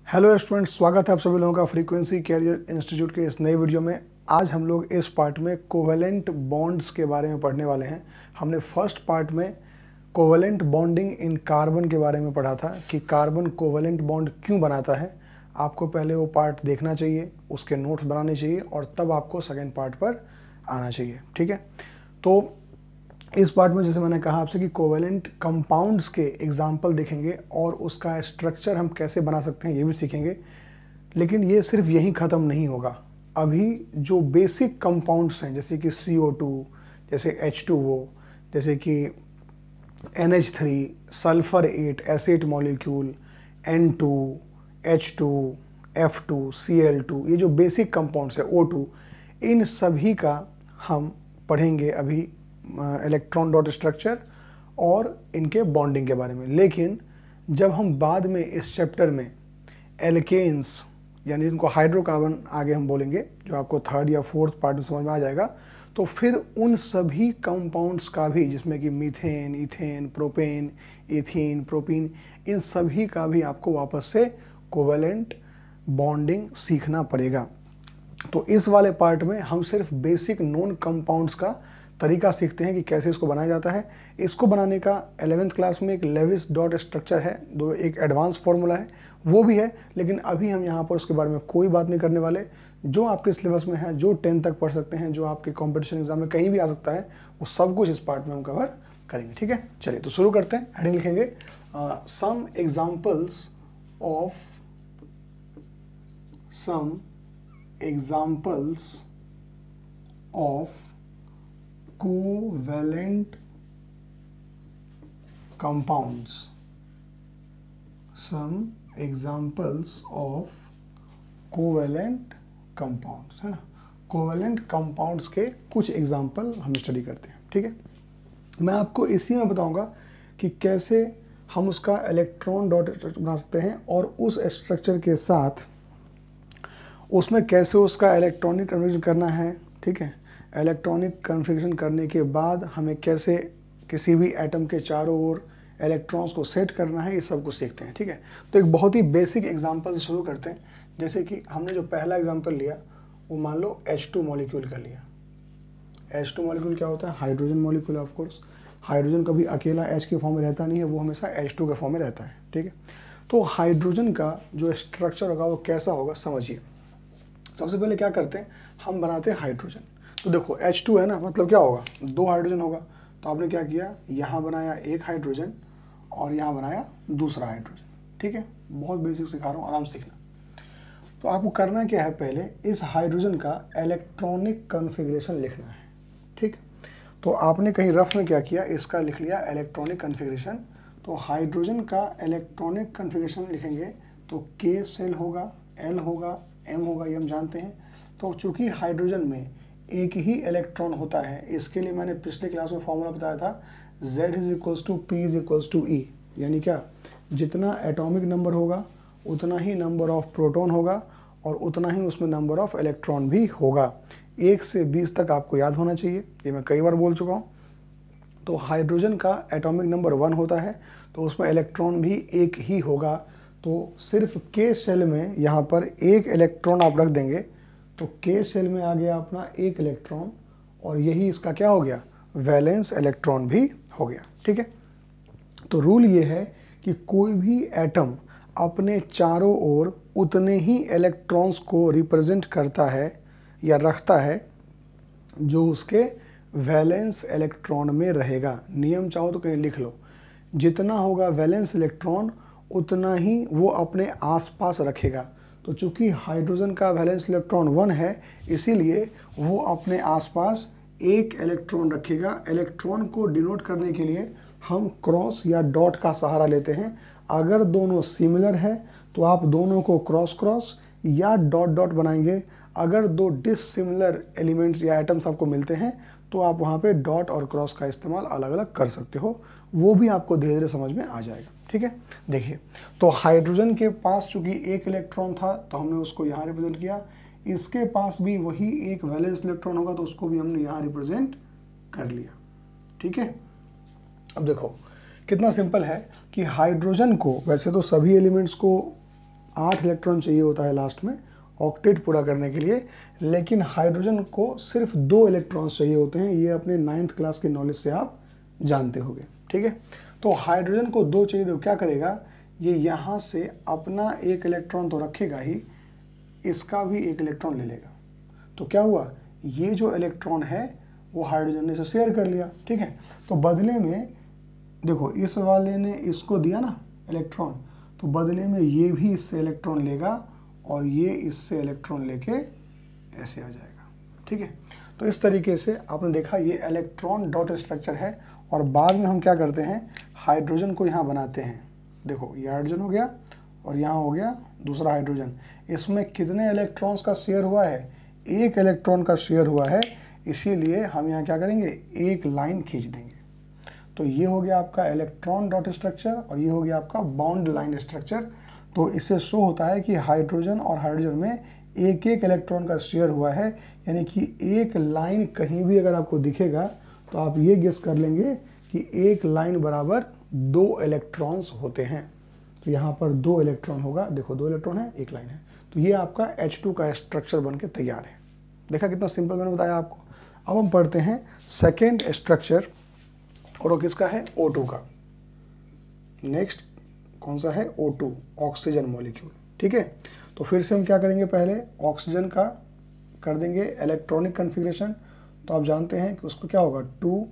Hello students, स्वागत है आप सभी लोगों का फ्रीक्वेंसी कैरियर इंस्टीट्यूट के इस नए वीडियो में। आज हम लोग इस पार्ट में कोवेलेंट बॉन्ड्स के बारे में पढ़ने वाले हैं। हमने फर्स्ट पार्ट में कोवेलेंट बॉन्डिंग इन कार्बन के बारे में पढ़ा था कि कार्बन कोवेलेंट बॉन्ड क्यों बनाता है। आपको पहले वो पार्ट देखना चाहिए, उसके नोट्स बनाने चाहिए और तब आपको सेकेंड पार्ट पर आना चाहिए। ठीक है, तो इस पार्ट में जैसे मैंने कहा आपसे कि कोवेलेंट कंपाउंड्स के एग्जाम्पल देखेंगे और उसका स्ट्रक्चर हम कैसे बना सकते हैं ये भी सीखेंगे। लेकिन ये सिर्फ यहीं ख़त्म नहीं होगा। अभी जो बेसिक कंपाउंड्स हैं जैसे कि CO2, जैसे H2O, जैसे कि NH3, sulphur 8, acid molecule, N2, H2, F2, Cl2, ये जो बेसिक कंपाउंड्स है O2, इन सभी का हम पढ़ेंगे अभी इलेक्ट्रॉन डॉट स्ट्रक्चर और इनके बॉन्डिंग के बारे में। लेकिन जब हम बाद में इस चैप्टर में एल्केन्स यानी इनको हाइड्रोकार्बन आगे हम बोलेंगे, जो आपको थर्ड या फोर्थ पार्ट में समझ में आ जाएगा, तो फिर उन सभी कंपाउंड्स का भी, जिसमें कि methane, ethane, propane, ethene, propene, इन सभी का भी आपको वापस से कोवेलेंट बॉन्डिंग सीखना पड़ेगा। तो इस वाले पार्ट में हम सिर्फ बेसिक नॉन कंपाउंड्स का तरीका सीखते हैं कि कैसे इसको बनाया जाता है। इसको बनाने का 11th क्लास में एक लेविस डॉट स्ट्रक्चर है, दो एक एडवांस फार्मूला है, वो भी है। लेकिन अभी हम यहाँ पर उसके बारे में कोई बात नहीं करने वाले। जो आपके सिलेबस में है, जो 10 तक पढ़ सकते हैं, जो आपके कॉम्पिटिशन एग्जाम में कहीं भी आ सकता है, वो सब कुछ इस पार्ट में हम कवर करेंगे। ठीक है, चलिए तो शुरू करते हैं। हेडिंग लिखेंगे some examples of covalent compounds। some examples of covalent compounds, है ना। कोवेलेंट कंपाउंड्स के कुछ एग्जाम्पल हम स्टडी करते हैं। ठीक है, मैं आपको इसी में बताऊंगा कि कैसे हम उसका इलेक्ट्रॉन डॉट स्ट्रक्चर बना सकते हैं और उस स्ट्रक्चर के साथ उसमें कैसे उसका इलेक्ट्रॉनिक कन्वर्जन करना है। ठीक है, इलेक्ट्रॉनिक कन्फिगरेशन करने के बाद हमें कैसे किसी भी एटम के चारों ओर इलेक्ट्रॉन्स को सेट करना है, ये सब कुछ सीखते हैं। ठीक है, तो एक बहुत ही बेसिक एग्जांपल से शुरू करते हैं। जैसे कि हमने जो पहला एग्जांपल लिया वो मान लो H2 मॉलिक्यूल का लिया। H2 मॉलिक्यूल क्या होता है? Hydrogen molecule. Of course hydrogen कभी अकेला H के फॉर्म में रहता नहीं है, वो हमेशा H2 के फॉर्म में रहता है। ठीक है, तो हाइड्रोजन का जो स्ट्रक्चर होगा वो कैसा होगा समझिए। सबसे पहले क्या करते हैं, हम बनाते हैं हाइड्रोजन। तो देखो H2 है ना, मतलब क्या होगा, दो हाइड्रोजन होगा। तो आपने क्या किया, यहाँ बनाया एक हाइड्रोजन और यहाँ बनाया दूसरा हाइड्रोजन। ठीक है, बहुत बेसिक सिखा रहा हूँ, आराम से सीखना। तो आपको करना क्या है, पहले इस हाइड्रोजन का इलेक्ट्रॉनिक कन्फिग्रेशन लिखना है। ठीक, तो आपने कहीं रफ में क्या किया, इसका लिख लिया इलेक्ट्रॉनिक कन्फिग्रेशन। तो हाइड्रोजन का इलेक्ट्रॉनिक कन्फिग्रेशन लिखेंगे तो K सेल होगा, L होगा, M होगा, ये हम जानते हैं। तो चूंकि हाइड्रोजन में एक ही इलेक्ट्रॉन होता है, इसके लिए मैंने पिछले क्लास में फॉर्मूला बताया था Z=P=E, यानी क्या, जितना एटॉमिक नंबर होगा उतना ही नंबर ऑफ प्रोटॉन होगा और उतना ही उसमें नंबर ऑफ इलेक्ट्रॉन भी होगा। 1 से 20 तक आपको याद होना चाहिए, ये मैं कई बार बोल चुका हूँ। तो हाइड्रोजन का एटॉमिक नंबर 1 होता है, तो उसमें इलेक्ट्रॉन भी एक ही होगा। तो सिर्फ K सेल में यहाँ पर एक इलेक्ट्रॉन आप रख देंगे, तो K सेल में आ गया अपना एक इलेक्ट्रॉन और यही इसका क्या हो गया, वैलेंस इलेक्ट्रॉन भी हो गया। ठीक है, तो रूल ये है कि कोई भी एटम अपने चारों ओर उतने ही इलेक्ट्रॉन्स को रिप्रेजेंट करता है या रखता है जो उसके वैलेंस इलेक्ट्रॉन में रहेगा। नियम चाहो तो कहीं लिख लो, जितना होगा वैलेंस इलेक्ट्रॉन उतना ही वो अपने आसपास रखेगा। तो चूंकि हाइड्रोजन का वैलेंस इलेक्ट्रॉन 1 है, इसीलिए वो अपने आसपास एक इलेक्ट्रॉन रखेगा। इलेक्ट्रॉन को डिनोट करने के लिए हम क्रॉस या डॉट का सहारा लेते हैं। अगर दोनों सिमिलर है तो आप दोनों को क्रॉस क्रॉस या डॉट डॉट बनाएंगे। अगर दो डिसिमिलर एलिमेंट्स या एटम्स आपको मिलते हैं तो आप वहाँ पे डॉट और क्रॉस का इस्तेमाल अलग अलग कर सकते हो, वो भी आपको धीरे धीरे समझ में आ जाएगा। ठीक है, देखिए तो हाइड्रोजन के पास चूंकि एक इलेक्ट्रॉन था तो हमने उसको यहाँ रिप्रेजेंट किया। इसके पास भी वही एक वैलेंस इलेक्ट्रॉन होगा तो उसको भी हमने यहाँ रिप्रेजेंट कर लिया। ठीक है, अब देखो कितना सिंपल है कि हाइड्रोजन को, वैसे तो सभी एलिमेंट्स को 8 इलेक्ट्रॉन चाहिए होता है लास्ट में ऑक्टेट पूरा करने के लिए, लेकिन हाइड्रोजन को सिर्फ 2 इलेक्ट्रॉन्स चाहिए होते हैं। ये अपने 9th क्लास के नॉलेज से आप जानते होंगे, ठीक है। तो हाइड्रोजन को 2 चाहिए, तो क्या करेगा, ये यहाँ से अपना 1 इलेक्ट्रॉन तो रखेगा ही, इसका भी 1 इलेक्ट्रॉन ले लेगा। तो क्या हुआ, ये जो इलेक्ट्रॉन है वो हाइड्रोजन ने से शेयर कर लिया, ठीक है। तो बदले में देखो, इस वाले ने इसको दिया ना इलेक्ट्रॉन, तो बदले में ये भी इससे इलेक्ट्रॉन लेगा और ये इससे इलेक्ट्रॉन लेके ऐसे आ जाएगा, ठीक है। तो इस तरीके से आपने देखा ये इलेक्ट्रॉन डॉट स्ट्रक्चर है। और बाद में हम क्या करते हैं, हाइड्रोजन को यहाँ बनाते हैं। देखो ये हाइड्रोजन हो गया और यहाँ हो गया दूसरा हाइड्रोजन। इसमें कितने इलेक्ट्रॉन्स का शेयर हुआ है, 1 इलेक्ट्रॉन का शेयर हुआ है, इसीलिए हम यहाँ क्या करेंगे, एक लाइन खींच देंगे। तो ये हो गया आपका इलेक्ट्रॉन डॉट स्ट्रक्चर और ये हो गया आपका बॉन्ड लाइन स्ट्रक्चर। तो इससे शो होता है कि हाइड्रोजन और हाइड्रोजन में 1-1 इलेक्ट्रॉन का शेयर हुआ है, यानी कि एक लाइन कहीं भी अगर आपको दिखेगा तो आप ये गेस कर लेंगे कि एक लाइन बराबर 2 इलेक्ट्रॉन्स होते हैं। तो यहाँ पर 2 इलेक्ट्रॉन होगा, देखो 2 इलेक्ट्रॉन है, एक लाइन है। तो ये आपका H2 का स्ट्रक्चर बन के तैयार है। देखा कितना सिंपल मैंने बताया आपको। अब हम पढ़ते हैं सेकेंड स्ट्रक्चर, और वो किसका है, O2 का। नेक्स्ट कौन सा है, O2, ऑक्सीजन मॉलिक्यूल, ठीक है। तो फिर से हम क्या करेंगे, पहले ऑक्सीजन का कर देंगे इलेक्ट्रॉनिक कन्फिग्रेशन। तो आप जानते हैं कि उसको क्या होगा, 2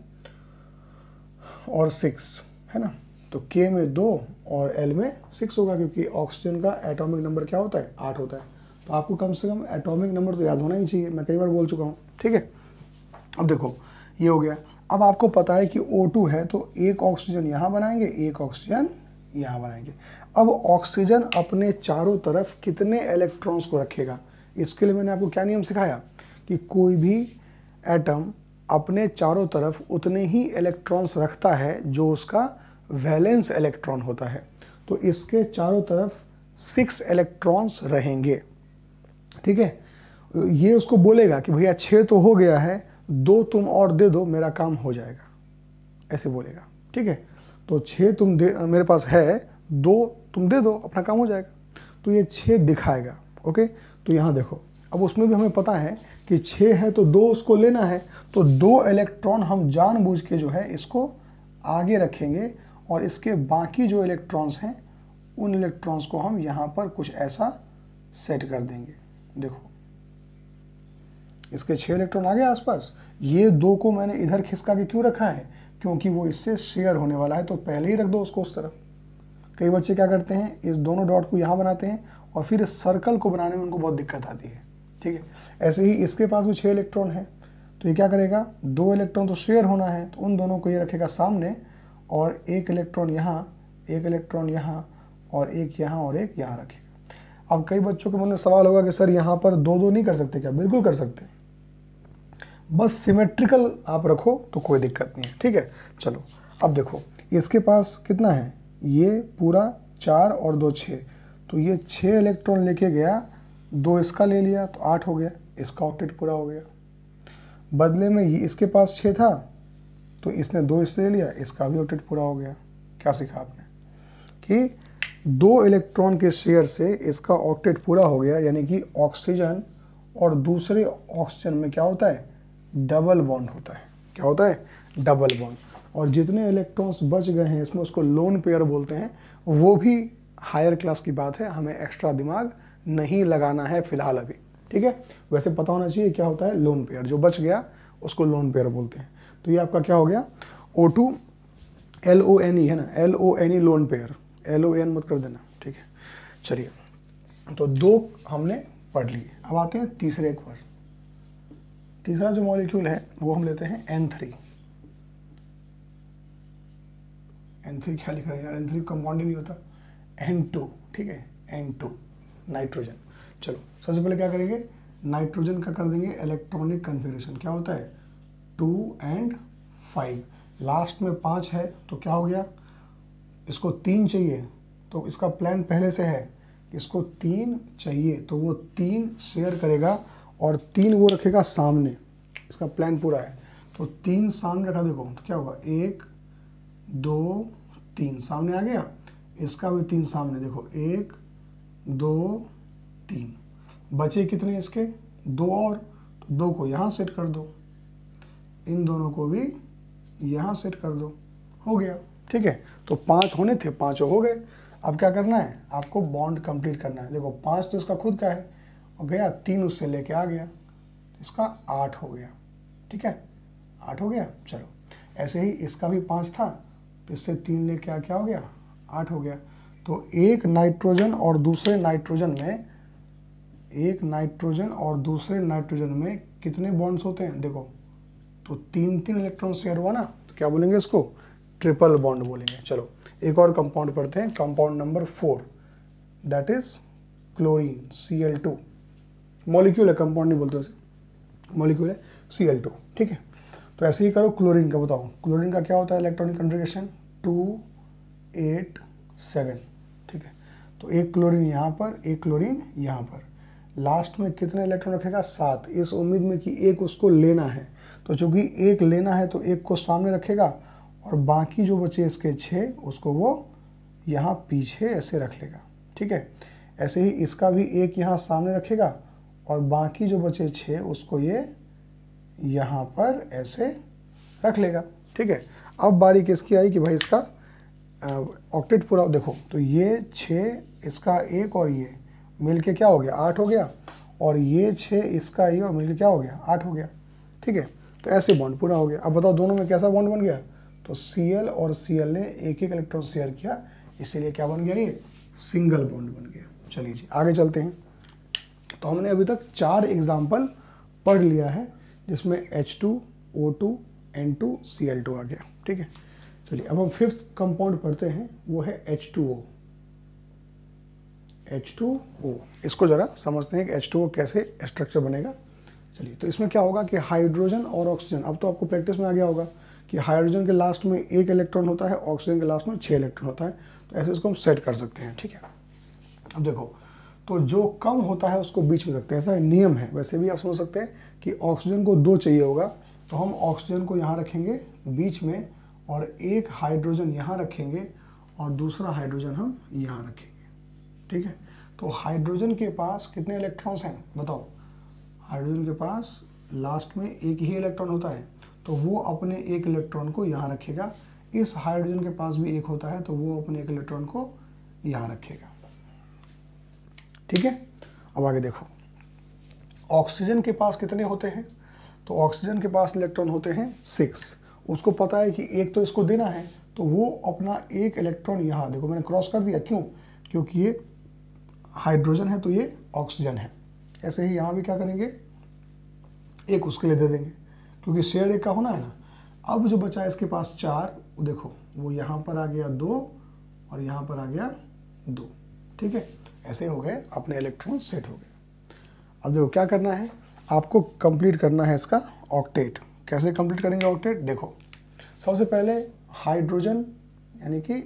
और 6 है ना। तो K में 2 और L में 6 होगा, क्योंकि ऑक्सीजन का एटॉमिक नंबर क्या होता है, 8 होता है। तो आपको कम से कम एटॉमिक नंबर तो याद होना ही चाहिए, मैं कई बार बोल चुका हूँ, ठीक है। अब देखो ये हो गया। अब आपको पता है कि O2 है, तो एक ऑक्सीजन यहाँ बनाएंगे, एक ऑक्सीजन यहाँ बनाएंगे। अब ऑक्सीजन अपने चारों तरफ कितने इलेक्ट्रॉन्स को रखेगा, इसके लिए मैंने आपको क्या नियम सिखाया कि कोई भी एटम अपने चारों तरफ उतने ही इलेक्ट्रॉन्स रखता है जो उसका वैलेंस इलेक्ट्रॉन होता है। तो इसके चारों तरफ 6 इलेक्ट्रॉन्स रहेंगे, ठीक है। ये उसको बोलेगा कि भैया 6 तो हो गया है, 2 तुम और दे दो, मेरा काम हो जाएगा, ऐसे बोलेगा, ठीक है। तो 6 तुम दे, मेरे पास है, 2 तुम दे दो, अपना काम हो जाएगा। तो ये 6 दिखाएगा, ओके। तो यहाँ देखो, अब उसमें भी हमें पता है कि 6 है तो 2 उसको लेना है, तो 2 इलेक्ट्रॉन हम जानबूझ के जो है इसको आगे रखेंगे और इसके बाकी जो इलेक्ट्रॉन्स हैं उन इलेक्ट्रॉन्स को हम यहाँ पर कुछ ऐसा सेट कर देंगे। देखो इसके 6 इलेक्ट्रॉन आ गए आसपास, ये 2 को मैंने इधर खिसका के क्यों रखा है, क्योंकि वो इससे शेयर होने वाला है, तो पहले ही रख दो उसको उस तरफ। कई बच्चे क्या करते हैं, इस दोनों डॉट को यहाँ बनाते हैं और फिर इस सर्कल को बनाने में उनको बहुत दिक्कत आती है, ठीक है। ऐसे ही इसके पास भी 6 इलेक्ट्रॉन है, तो ये क्या करेगा, 2 इलेक्ट्रॉन तो शेयर होना है, तो उन दोनों को ये रखेगा सामने और 1 इलेक्ट्रॉन यहाँ, 1 इलेक्ट्रॉन यहाँ और 1 यहाँ और 1 यहाँ रखेगा। अब कई बच्चों के मन में सवाल होगा कि सर यहाँ पर 2-2 नहीं कर सकते क्या, बिल्कुल कर सकते, बस सिमेट्रिकल आप रखो तो कोई दिक्कत नहीं है, ठीक है। चलो अब देखो इसके पास कितना है, ये पूरा 4 और 2 6, तो ये 6 इलेक्ट्रॉन लेके गया, 2 इसका ले लिया तो 8 हो गया, इसका ऑक्टेट पूरा हो गया। बदले में ये इसके पास 6 था तो इसने 2 इससे ले लिया, इसका भी ऑक्टेट पूरा हो गया। क्या सीखा आपने कि 2 इलेक्ट्रॉन के शेयर से इसका ऑक्टेट पूरा हो गया, यानी कि ऑक्सीजन और दूसरे ऑक्सीजन में क्या होता है, डबल बॉन्ड होता है। क्या होता है, डबल बॉन्ड। और जितने इलेक्ट्रॉन्स बच गए हैं इसमें उसको लोन पेयर बोलते हैं, वो भी हायर क्लास की बात है, हमें एक्स्ट्रा दिमाग नहीं लगाना है फिलहाल अभी, ठीक है। वैसे पता होना चाहिए क्या होता है लोन पेयर, जो बच गया उसको लोन पेयर बोलते हैं। तो ये आपका क्या हो गया, O2 LONE है ना, LONE लोन पेयर, LON मत कर देना, ठीक है। चलिए तो 2 हमने पढ़ लिए, अब आते हैं तीसरे एक पर। तीसरा जो मॉलिक्यूल है वो हम लेते हैं N3। N3 क्या लिखा है यार, N3 कंपाउंड ही नहीं होता, N2, ठीक है, N2 नाइट्रोजन। चलो सबसे पहले क्या करेंगे, नाइट्रोजन का कर देंगे इलेक्ट्रॉनिक कन्फिगरेशन। क्या होता है 2 और 5, लास्ट में 5 है तो क्या हो गया, इसको 3 चाहिए तो इसका प्लान पहले से है, इसको 3 चाहिए तो वो 3 शेयर करेगा और 3 वो रखेगा सामने, इसका प्लान पूरा है। तो 3 सामने रखा, देखो तो क्या होगा 1 2 3 सामने आ गया, इसका भी 3 सामने, देखो 1 2 3, बचे कितने इसके 2 और, तो 2 को यहाँ सेट कर दो, इन दोनों को भी यहाँ सेट कर दो, हो गया। ठीक है, तो 5 होने थे, 5 हो गए। अब क्या करना है, आपको बॉन्ड कंप्लीट करना है। देखो 5 तो इसका खुद का है और गया, 3 उससे लेके आ गया, इसका 8 हो गया। ठीक है, 8 हो गया। चलो ऐसे ही इसका भी 5 था, तो इससे 3 लेके क्या हो गया, 8 हो गया। तो एक नाइट्रोजन और दूसरे नाइट्रोजन में कितने बॉन्ड्स होते हैं, देखो तो 3 इलेक्ट्रॉन शेयर हुआ ना, तो क्या बोलेंगे इसको, ट्रिपल बॉन्ड बोलेंगे। चलो एक और कंपाउंड पढ़ते हैं, compound number 4, that is chlorine, Cl2। Molecule है, कंपाउंड नहीं बोलते उसे, मॉलिक्यूल है Cl2। ठीक है, तो ऐसे ही करो क्लोरीन का। बताओ क्लोरीन का क्या होता है इलेक्ट्रॉनिक कॉन्फ़िगरेशन, 2 8 7। ठीक है, तो एक क्लोरीन यहाँ पर, एक क्लोरीन यहाँ पर, लास्ट में कितने इलेक्ट्रॉन रखेगा, 7, इस उम्मीद में कि एक उसको लेना है। तो चूंकि एक लेना है तो एक को सामने रखेगा और बाकी जो बचे इसके 6 उसको वो यहाँ पीछे ऐसे रख लेगा। ठीक है, ऐसे ही इसका भी एक यहाँ सामने रखेगा और बाकी जो बचे 6 उसको ये यहाँ पर ऐसे रख लेगा। ठीक है, अब बारी किसकी आई कि भाई इसका ऑक्टेट पूरा। देखो तो ये 6 इसका एक और ये मिल के क्या हो गया, 8 हो गया, और ये 6 इसका ये और मिल के क्या हो गया, 8 हो गया। ठीक है, तो ऐसे बॉन्ड पूरा हो गया। अब बताओ दोनों में कैसा बॉन्ड बन गया, तो Cl और Cl ने एक एक इलेक्ट्रॉन शेयर किया, इसीलिए क्या बन गया, ये सिंगल बॉन्ड बन गया। चलिए जी आगे चलते हैं। तो हमने अभी तक 4 एग्जाम्पल पढ़ लिया है, जिसमें H2O2 N2 Cl2 आ गया। ठीक है, चलिए अब हम 5th कंपाउंड पढ़ते हैं, वो है H2O। इसको जरा समझते हैं कि H2O कैसे स्ट्रक्चर बनेगा। चलिए, तो इसमें क्या होगा कि हाइड्रोजन और ऑक्सीजन, अब तो आपको प्रैक्टिस में आ गया होगा कि हाइड्रोजन के लास्ट में 1 इलेक्ट्रॉन होता है, ऑक्सीजन के लास्ट में 6 इलेक्ट्रॉन होता है। तो ऐसे इसको हम सेट कर सकते हैं। ठीक है, अब देखो तो जो कम होता है उसको बीच में रखते हैं, ऐसा नियम है। वैसे भी आप समझ सकते हैं कि ऑक्सीजन को 2 चाहिए होगा, तो हम ऑक्सीजन को यहाँ रखेंगे बीच में और एक हाइड्रोजन यहाँ रखेंगे और दूसरा हाइड्रोजन हम यहाँ रखेंगे। ठीक है, तो हाइड्रोजन के पास कितने इलेक्ट्रॉन्स हैं बताओ, हाइड्रोजन के पास लास्ट में एक ही इलेक्ट्रॉन होता है, तो वो अपने एक इलेक्ट्रॉन को यहाँ रखेगा। इस हाइड्रोजन के पास भी एक होता है, तो वो अपने एक इलेक्ट्रॉन को यहाँ रखेगा। ठीक है, अब आगे देखो ऑक्सीजन के पास कितने होते हैं, तो ऑक्सीजन के पास इलेक्ट्रॉन होते हैं 6। उसको पता है कि एक तो इसको देना है, तो वो अपना एक इलेक्ट्रॉन यहाँ, देखो मैंने क्रॉस कर दिया, क्यों, क्योंकि ये हाइड्रोजन है तो ये ऑक्सीजन है। ऐसे ही यहाँ भी क्या करेंगे, एक उसके लिए दे देंगे, क्योंकि शेयर एक का होना है ना। अब जो बचा है इसके पास 4, देखो वो यहाँ पर आ गया 2 और यहाँ पर आ गया 2। ठीक है, ऐसे हो गए, अपने इलेक्ट्रॉन सेट हो गए। अब देखो क्या करना है, आपको कंप्लीट करना है इसका ऑक्टेट। कैसे कंप्लीट करेंगे ऑक्टेट, देखो सबसे पहले हाइड्रोजन यानी कि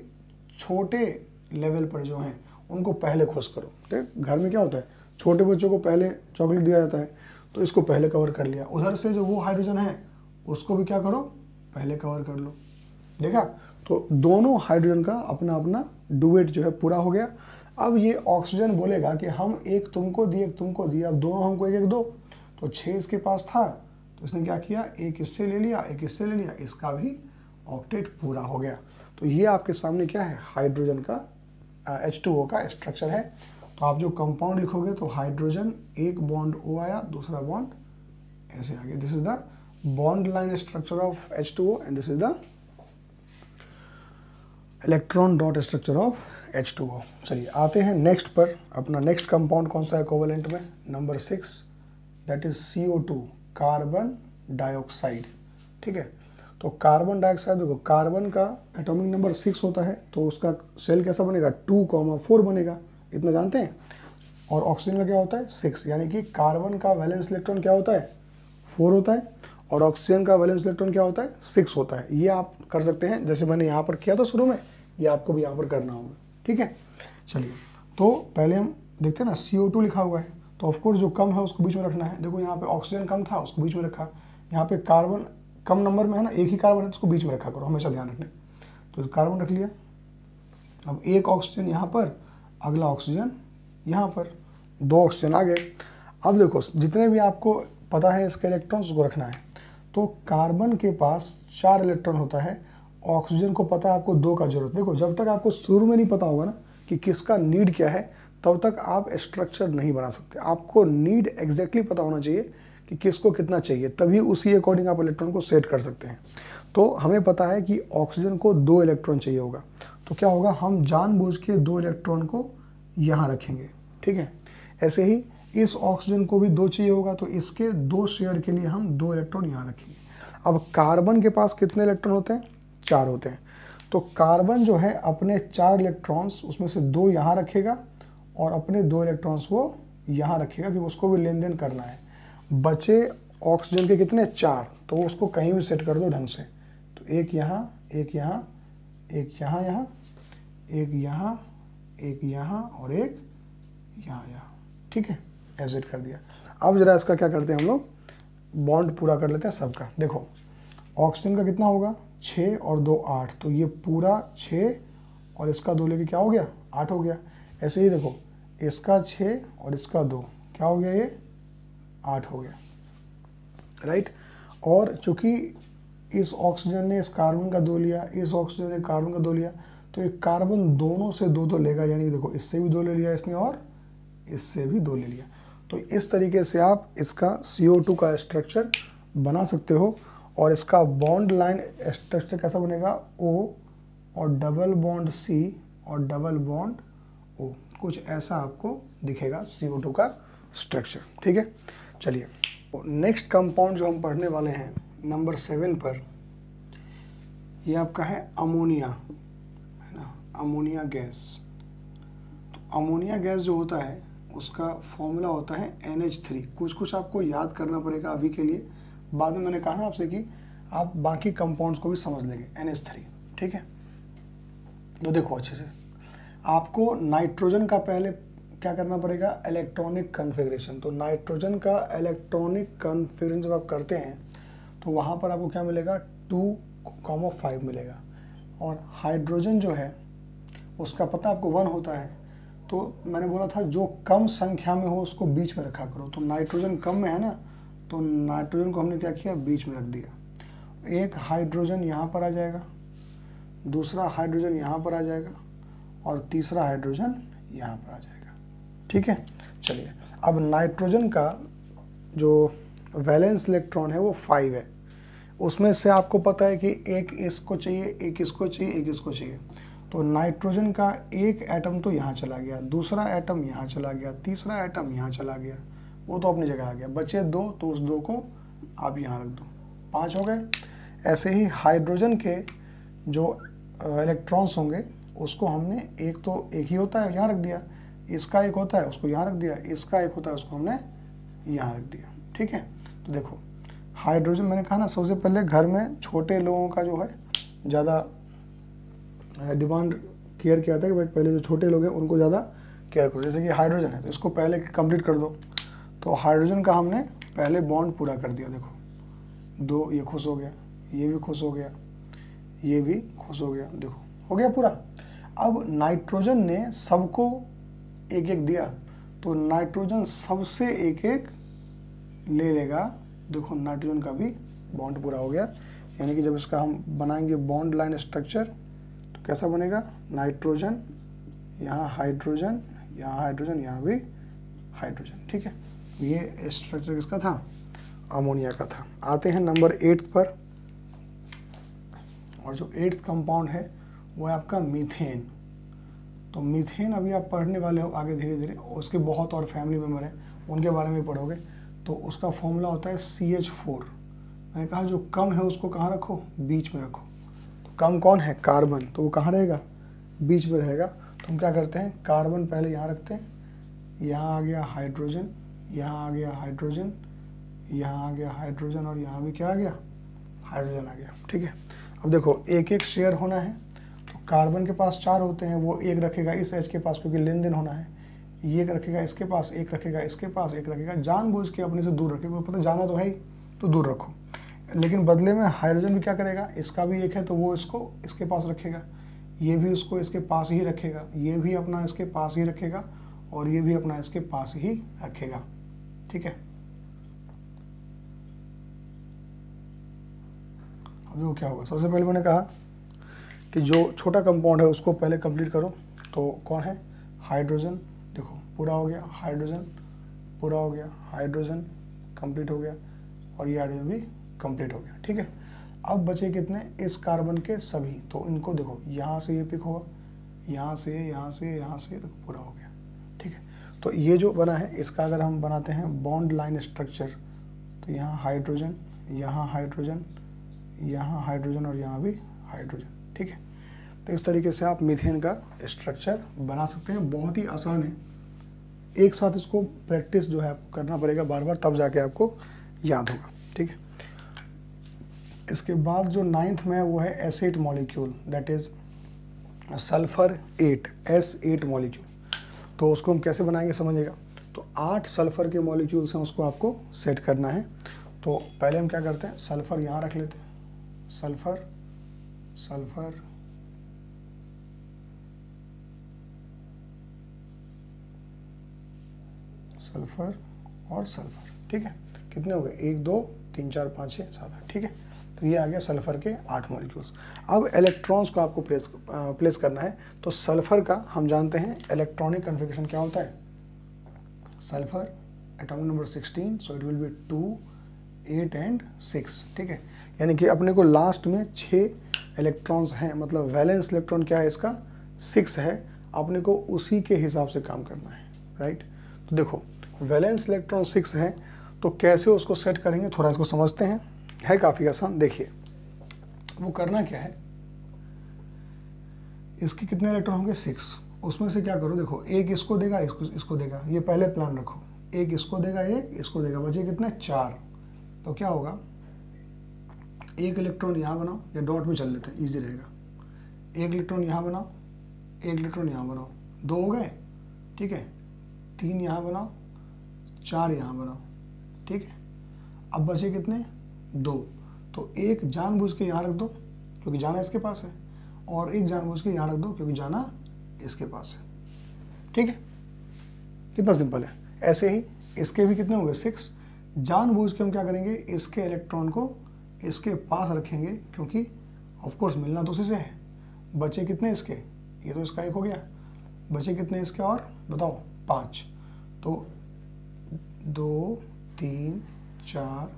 छोटे लेवल पर जो हैं उनको पहले खुश करो। ठीक, घर में क्या होता है, छोटे बच्चों को पहले चॉकलेट दिया जाता है, तो इसको पहले कवर कर लिया। उधर से जो वो हाइड्रोजन है उसको भी क्या करो, पहले कवर कर लो। देखा, तो दोनों हाइड्रोजन का अपना अपना डुएट जो है पूरा हो गया। अब ये ऑक्सीजन बोलेगा कि हम एक तुमको दिए, एक तुमको दिए, अब दोनों हमको एक एक दो। तो 6 इसके पास था, तो इसने क्या किया, एक इससे ले लिया, एक इससे ले लिया, इसका भी ऑक्टेट पूरा हो गया। तो ये आपके सामने क्या है, हाइड्रोजन का H2O का स्ट्रक्चर है। तो आप जो कंपाउंड लिखोगे तो हाइड्रोजन एक बॉन्ड O आया, दूसरा बॉन्ड ऐसे आ गया। This is the bond line structure of H2O and this is the electron dot structure of H2O। चलिए आते हैं नेक्स्ट पर। अपना नेक्स्ट कंपाउंड कौन सा है कोवेलेंट में, number 6, that is CO2, carbon dioxide. ठीक है, तो कार्बन डाइऑक्साइड, देखो कार्बन का एटॉमिक नंबर 6 होता है, तो उसका सेल कैसा बनेगा, 2,4 बनेगा, इतना जानते हैं। और ऑक्सीजन का क्या होता है, 6, यानी कि कार्बन का वैलेंस इलेक्ट्रॉन क्या होता है, 4 होता है, और ऑक्सीजन का वैलेंस इलेक्ट्रॉन क्या होता है, 6 होता है। ये आप कर सकते हैं, जैसे मैंने यहाँ पर किया था शुरू में, ये आपको भी यहाँ पर करना होगा। ठीक है, चलिए तो पहले हम देखते हैं ना, CO2 लिखा हुआ है, तो ऑफकोर्स जो कम है उसको बीच में रखना है। देखो यहाँ पे ऑक्सीजन कम था, उसको बीच में रखा। यहाँ पे कार्बन कम नंबर में है ना, एक ही कार्बन है, उसको बीच में रखा करो, हमेशा ध्यान रखना। तो कार्बन रख लिया। अब एक ऑक्सीजन यहाँ पर, अगला ऑक्सीजन यहाँ पर 2 ऑक्सीजन आ गए। अब देखो जितने भी आपको पता है इसके इलेक्ट्रॉन्स को रखना है, तो कार्बन के पास 4 इलेक्ट्रॉन होता है, ऑक्सीजन को पता है आपको 2 का जरूरत। देखो जब तक आपको शुरू में नहीं पता होगा ना कि किसका नीड क्या है, तब तक आप स्ट्रक्चर नहीं बना सकते। आपको नीड एग्जैक्टली पता होना चाहिए कि किसको कितना चाहिए, तभी उसी अकॉर्डिंग आप इलेक्ट्रॉन को सेट कर सकते हैं। तो हमें पता है कि ऑक्सीजन को 2 इलेक्ट्रॉन चाहिए होगा, तो क्या होगा, हम जानबूझ के 2 इलेक्ट्रॉन को यहाँ रखेंगे, ठीक है। ऐसे ही इस ऑक्सीजन को भी 2 चाहिए होगा, तो इसके 2 शेयर के लिए हम 2 इलेक्ट्रॉन यहाँ रखेंगे। अब कार्बन के पास कितने इलेक्ट्रॉन होते हैं, 4 होते हैं। तो कार्बन जो है अपने 4 इलेक्ट्रॉन्स उसमें से 2 यहाँ रखेगा और अपने 2 इलेक्ट्रॉन्स वो यहाँ रखेगा, क्योंकि उसको भी लेन देन करना है। बचे ऑक्सीजन के कितने, 4, तो उसको कहीं भी सेट कर दो ढंग से। तो एक यहाँ, एक यहाँ, एक यहाँ, यहाँ एक, यहाँ एक, यहाँ और एक यहाँ, यहाँ, ठीक है, ऐसे कर दिया। अब जरा इसका क्या करते हैं हम लोग, बॉन्ड पूरा कर लेते हैं सबका। देखो ऑक्सीजन का कितना होगा, 6 और 2 8, तो ये पूरा 6 और इसका 2 लेके क्या हो गया, 8 हो गया। ऐसे ही देखो इसका 6 और इसका 2 क्या हो गया, ये 8 हो गया, राइट। और चूंकि इस ऑक्सीजन ने इस कार्बन का 2 लिया, इस ऑक्सीजन ने कार्बन का 2 लिया, तो एक कार्बन दोनों से 2 लेगा, यानी कि देखो इससे भी 2 ले लिया इसने और इससे भी 2 ले लिया। तो इस तरीके से आप इसका CO2 का स्ट्रक्चर बना सकते हो। और इसका बॉन्ड लाइन स्ट्रक्चर कैसा बनेगा, O और डबल बॉन्ड C और डबल बॉन्ड O, कुछ ऐसा आपको दिखेगा CO2 का स्ट्रक्चर, ठीक है। चलिए नेक्स्ट कंपाउंड जो हम पढ़ने वाले हैं नंबर 7 पर, ये आपका है अमोनिया, है ना, अमोनिया गैस। तो अमोनिया गैस जो होता है उसका फॉर्मूला होता है NH3। कुछ आपको याद करना पड़ेगा अभी के लिए, बाद में मैंने कहा ना आपसे कि आप बाकी कंपाउंड्स को भी समझ लेंगे, NH3, ठीक है। तो देखो अच्छे से, आपको नाइट्रोजन का पहले क्या करना पड़ेगा, इलेक्ट्रॉनिक कन्फिग्रेशन। तो नाइट्रोजन का इलेक्ट्रॉनिक कन्फिग्रेशन जब आप करते हैं तो वहाँ पर आपको क्या मिलेगा, 2,5 मिलेगा। और हाइड्रोजन जो है उसका पता आपको 1 होता है। तो मैंने बोला था जो कम संख्या में हो उसको बीच में रखा करो। तो नाइट्रोजन कम में है ना, तो नाइट्रोजन को हमने क्या किया, बीच में रख दिया। एक हाइड्रोजन यहाँ पर आ जाएगा, दूसरा हाइड्रोजन यहाँ पर आ जाएगा और तीसरा हाइड्रोजन यहाँ पर आ जाएगा, ठीक है। चलिए अब नाइट्रोजन का जो वैलेंस इलेक्ट्रॉन है वो 5 है। उसमें से आपको पता है कि एक इसको चाहिए, एक इसको चाहिए, एक इसको चाहिए। तो नाइट्रोजन का एक एटम तो यहाँ चला गया, दूसरा एटम यहाँ चला गया, तीसरा एटम यहाँ चला गया, वो तो अपनी जगह आ गया। बचे 2, तो उस 2 को आप यहाँ रख दो, 5 हो गए। ऐसे ही हाइड्रोजन के जो इलेक्ट्रॉन्स होंगे उसको हमने एक ही होता है यहाँ रख दिया, इसका एक होता है उसको यहाँ रख दिया, इसका एक होता है उसको हमने यहाँ रख दिया, ठीक है। तो देखो हाइड्रोजन, मैंने कहा ना सबसे पहले घर में छोटे लोगों का जो है ज़्यादा डिमांड केयर किया था कि भाई पहले जो छोटे लोग हैं उनको ज़्यादा केयर करो। जैसे कि हाइड्रोजन है तो इसको पहले कंप्लीट कर दो। तो हाइड्रोजन का हमने पहले बॉन्ड पूरा कर दिया, देखो 2, ये खुश हो गया, ये भी खुश हो गया, ये भी खुश हो गया, देखो हो गया पूरा। अब नाइट्रोजन ने सबको एक एक दिया, तो नाइट्रोजन सबसे एक एक ले लेगा। देखो नाइट्रोजन का भी बॉन्ड पूरा हो गया। यानी कि जब इसका हम बनाएंगे बॉन्ड लाइन स्ट्रक्चर तो कैसा बनेगा, नाइट्रोजन, यहाँ हाइड्रोजन, यहाँ हाइड्रोजन, यहाँ भी हाइड्रोजन, ठीक है। ये स्ट्रक्चर किसका था, अमोनिया का था। आते हैं नंबर 8 पर, और जो 8th कंपाउंड है वो है आपका मीथेन। तो मीथेन अभी आप पढ़ने वाले हो आगे धीरे धीरे, उसके बहुत और फैमिली मेम्बर हैं उनके बारे में पढ़ोगे। तो उसका फॉर्मूला होता है CH4। मैंने कहा जो कम है उसको कहाँ रखो, बीच में रखो। तो कम कौन है, कार्बन, तो वो कहाँ रहेगा, बीच में रहेगा। तो हम क्या करते हैं, कार्बन पहले यहाँ रखते हैं, यहाँ आ गया हाइड्रोजन, यहाँ आ गया हाइड्रोजन, यहाँ आ गया हाइड्रोजन और यहाँ भी क्या आ गया, हाइड्रोजन आ गया, ठीक है। अब देखो एक एक शेयर होना है, तो कार्बन के पास 4 होते हैं, वो एक रखेगा इस H के पास क्योंकि लेन देन होना है, ये एक रखेगा इसके पास, एक रखेगा इसके पास, एक रखेगा, जानबूझ के अपने से दूर रखेगा, पता जाना तो है ही तो दूर रखो। लेकिन बदले में हाइड्रोजन भी क्या करेगा, इसका भी एक है तो वो इसको इसके पास रखेगा, ये भी उसको इसके पास ही रखेगा, ये भी अपना इसके पास ही रखेगा और ये भी अपना इसके पास ही रखेगा। ठीक है, अब वो क्या होगा, सबसे पहले मैंने कहा कि जो छोटा कंपाउंड है उसको पहले कंप्लीट करो। तो कौन है, हाइड्रोजन। देखो पूरा हो गया, हाइड्रोजन पूरा हो गया, हाइड्रोजन कंप्लीट हो गया, और ये हाइड्रोजन भी कंप्लीट हो गया। ठीक है, अब बचे कितने, इस कार्बन के सभी। तो इनको देखो, यहाँ से ये पिक होगा, यहाँ से, यहाँ से, यहाँ से, देखो पूरा हो गया। ठीक है, तो ये जो बना है इसका अगर हम बनाते हैं बॉन्ड लाइन स्ट्रक्चर, तो यहाँ हाइड्रोजन, यहाँ हाइड्रोजन, यहाँ हाइड्रोजन और यहाँ भी हाइड्रोजन। ठीक है, तो इस तरीके से आप मीथेन का स्ट्रक्चर बना सकते हैं। बहुत ही आसान है, एक साथ इसको प्रैक्टिस जो है आपको करना पड़ेगा बार बार, तब जाके आपको याद होगा। ठीक है, इसके बाद जो 9th में है वो है S8 molecule, that is sulphur 8, S8 molecule. तो उसको हम कैसे बनाएंगे समझिएगा। तो 8 सल्फर के मॉलिक्यूल्स हैं, उसको आपको सेट करना है। तो पहले हम क्या करते हैं, सल्फर यहाँ रख लेते हैं, सल्फर, सल्फर, सल्फर और सल्फर। ठीक है, कितने हो गए, 1 2 3 4 5 6 7 8। ठीक है, तो ये आ गया सल्फर के 8 मॉलिक्यूल्स। अब इलेक्ट्रॉन्स को आपको प्लेस करना है। तो सल्फर का हम जानते हैं इलेक्ट्रॉनिक कन्फिगरेशन क्या होता है, sulphur atomic number 16, so it will be 2 8 and 6। ठीक है, यानी कि अपने को लास्ट में 6 इलेक्ट्रॉन्स हैं, मतलब वैलेंस इलेक्ट्रॉन क्या है इसका 6 है। अपने को उसी के हिसाब से काम करना है, राइट। तो देखो वैलेंस इलेक्ट्रॉन 6 है, तो कैसे उसको सेट करेंगे थोड़ा इसको समझते हैं, है काफ़ी आसान। देखिए वो करना क्या है, इसके कितने इलेक्ट्रॉन होंगे 6, उसमें से क्या करो, देखो एक इसको देगा, इसको देगा, ये पहले प्लान रखो, एक इसको देगा, एक इसको देगा, बचे कितने 4। तो क्या होगा, एक इलेक्ट्रॉन यहाँ बनाओ, या डॉट में चल लेते हैं ईजी रहेगा, एक इलेक्ट्रॉन यहाँ बनाओ, एक इलेक्ट्रॉन यहाँ बनाओ, 2 हो गए। ठीक है, 3 यहाँ बनाओ, 4 यहाँ बनाओ। ठीक है, अब बचे कितने 2। तो एक जानबूझ के यहाँ रख दो क्योंकि जाना इसके पास है, और एक जानबूझ के यहाँ रख दो क्योंकि जाना इसके पास है। ठीक है, कितना सिंपल है। ऐसे ही इसके भी कितने होंगे 6। जानबूझ के हम क्या करेंगे, इसके इलेक्ट्रॉन को इसके पास रखेंगे क्योंकि ऑफ कोर्स मिलना तो उसी से है। बचे कितने इसके, ये तो इसका 1 हो गया, बचे कितने इसके और बताओ 5। तो 2 3 4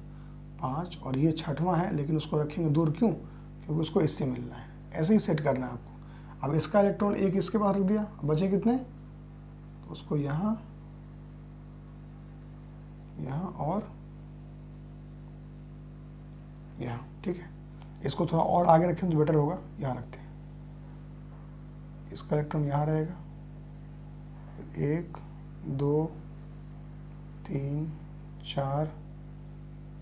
5 और ये 6वां है, लेकिन उसको रखेंगे दूर, क्यों, क्योंकि उसको इससे मिलना है। ऐसे ही सेट करना है आपको। अब इसका इलेक्ट्रॉन एक इसके पास रख दिया, बचे कितने, तो उसको यहाँ, यहाँ और यहाँ। ठीक है, इसको थोड़ा और आगे रखें तो बेटर होगा, यहाँ रखते हैं, इसका इलेक्ट्रॉन यहाँ रहेगा, 1 2 3 4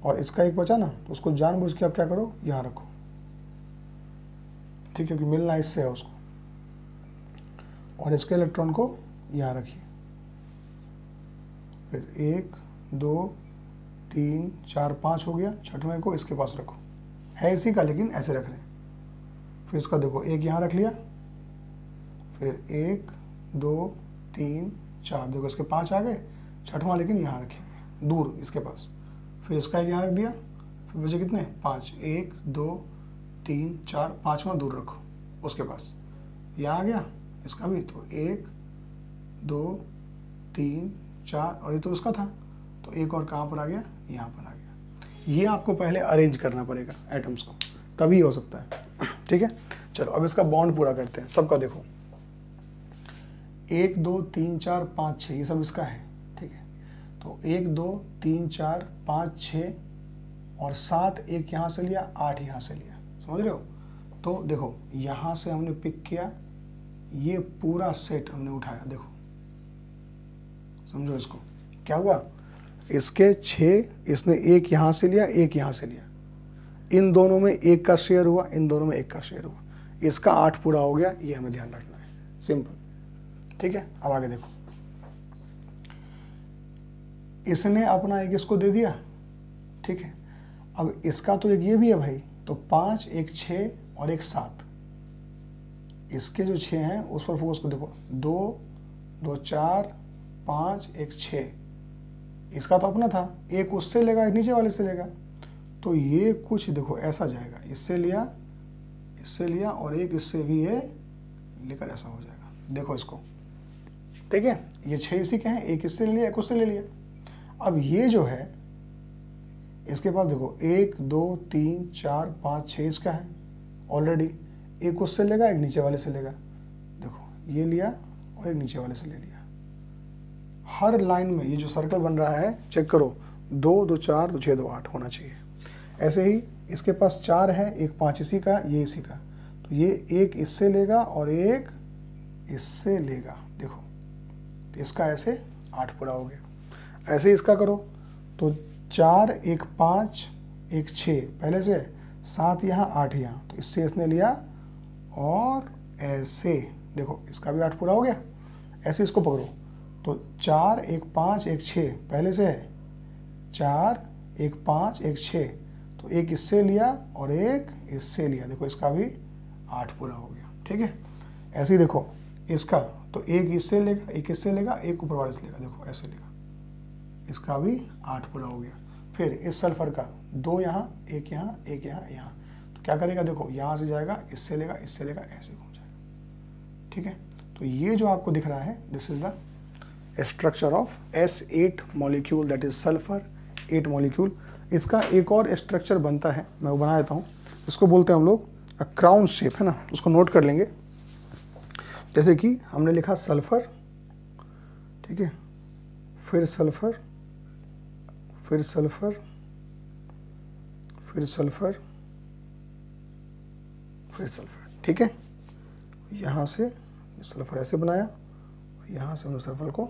और इसका एक बचा ना, तो उसको जानबूझ के आप क्या करो, यहाँ रखो। ठीक है, क्योंकि मिलना इससे है उसको, और इसके इलेक्ट्रॉन को यहाँ रखिए, फिर 1 2 3 4 5 हो गया, 6वें को इसके पास रखो, है इसी का लेकिन ऐसे रख रहे हैं। फिर इसका देखो एक यहाँ रख लिया, फिर 1 2 3 4, देखो इसके 5 आ गए, 6वां लेकिन यहाँ रखेंगे दूर इसके पास, फिर इसका एक यहाँ रख दिया, फिर बचे कितने 5, 1 2 3 4, 5वां दूर रखो उसके पास, यहाँ आ गया इसका भी, तो 1 2 3 4 और ये तो उसका था, तो एक और कहाँ पर आ गया, यहाँ पर आ गया। ये आपको पहले अरेंज करना पड़ेगा एटम्स को, तभी हो सकता है। ठीक है, चलो अब इसका बॉन्ड पूरा करते हैं सबका। देखो 1 2 3 4 5 6 ये सब इसका है। ठीक है, तो 1 2 3 4 5 6 और 7, एक यहाँ से लिया, 8 यहाँ से लिया, समझ रहे हो। तो देखो यहाँ से हमने पिक किया, ये पूरा सेट हमने उठाया, देखो समझो इसको क्या हुआ, इसके 6, इसने एक यहाँ से लिया, एक यहाँ से लिया, इन दोनों में 1 का शेयर हुआ, इन दोनों में 1 का शेयर हुआ, इसका 8 पूरा हो गया, ये हमें ध्यान रखना है, सिंपल। ठीक है, अब आगे देखो, इसने अपना एक इसको दे दिया। ठीक है, अब इसका तो एक ये भी है भाई, तो 5 1 6 और एक 7, इसके जो 6 हैं उस पर फोकस को देखो, 2 2 4 5 एक 6, इसका तो अपना था, एक उससे लेगा एक नीचे वाले से लेगा, तो ये कुछ देखो ऐसा जाएगा, इससे लिया और एक इससे भी ये लेकर ऐसा हो जाएगा। देखो इसको, ठीक है, ये 6 इसी के हैं, एक इससे ले लिया एक उससे ले लिया। अब ये जो है इसके पास देखो 1 2 3 4 5 6 इसका है ऑलरेडी, एक उससे लेगा एक नीचे वाले से लेगा, देखो ये लिया और एक नीचे वाले से ले लिया। हर लाइन में ये जो सर्कल बन रहा है चेक करो, 2 2 4 2 6 2 8 होना चाहिए। ऐसे ही इसके पास 4 है, एक 5 इसी का, ये इसी का, तो ये एक इससे लेगा और एक इससे लेगा, देखो तो इसका ऐसे 8 पूरा हो गया। ऐसे इसका करो तो 4 एक 5 एक 6 पहले से, 7 यहाँ 8 यहाँ, तो इससे इसने लिया और ऐसे देखो इसका भी 8 पूरा हो गया। ऐसे इसको पकड़ो तो 4 एक 5 एक 6 पहले से है, 4 एक 5 एक 6, तो एक इससे लिया और एक इससे लिया, देखो इसका भी 8 पूरा हो गया। ठीक है, ऐसे ही देखो इसका, तो एक इससे लेगा एक इससे लेगा एक ऊपर वाले से लेगा, देखो ऐसे लेगा, इसका भी 8 पूरा हो गया। फिर इस सल्फर का 2 यहाँ एक यहाँ एक यहाँ यहाँ, तो क्या करेगा देखो यहाँ से जाएगा इससे लेगा ऐसे घूम जाएगा। ठीक है, तो ये जो आपको दिख रहा है this is the structure of S8 molecule, that is sulphur 8 molecule. इसका एक और स्ट्रक्चर बनता है, मैं वो बना देता हूँ, इसको बोलते हैं हम लोग क्राउन शेप, है ना, उसको नोट कर लेंगे। जैसे कि हमने लिखा सल्फर, ठीक है, फिर सल्फर फिर सल्फर फिर सल्फर फिर सल्फर, ठीक है, यहाँ से सल्फर ऐसे बनाया, यहाँ से हमने सल्फर को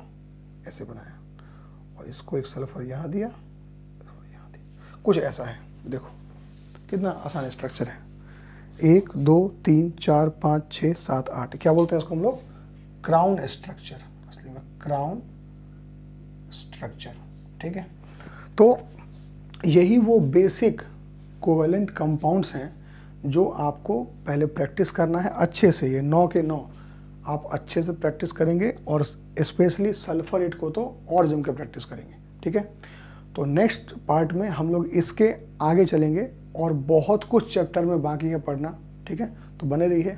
ऐसे बनाया और इसको एक सल्फर यहाँ दिया, यहाँ दिया, कुछ ऐसा है। देखो कितना आसान स्ट्रक्चर है, 1 2 3 4 5 6 7 8, क्या बोलते हैं इसको हम लोग, क्राउन स्ट्रक्चर, असली में क्राउन स्ट्रक्चर। ठीक है, तो यही वो बेसिक कोवेलेंट कंपाउंड्स हैं जो आपको पहले प्रैक्टिस करना है अच्छे से। ये 9 के 9 आप अच्छे से प्रैक्टिस करेंगे और स्पेशली सल्फर 8 को तो और जम के प्रैक्टिस करेंगे। ठीक है, तो नेक्स्ट पार्ट में हम लोग इसके आगे चलेंगे और बहुत कुछ चैप्टर में बाकी है पढ़ना। ठीक है, तो बने रहिए।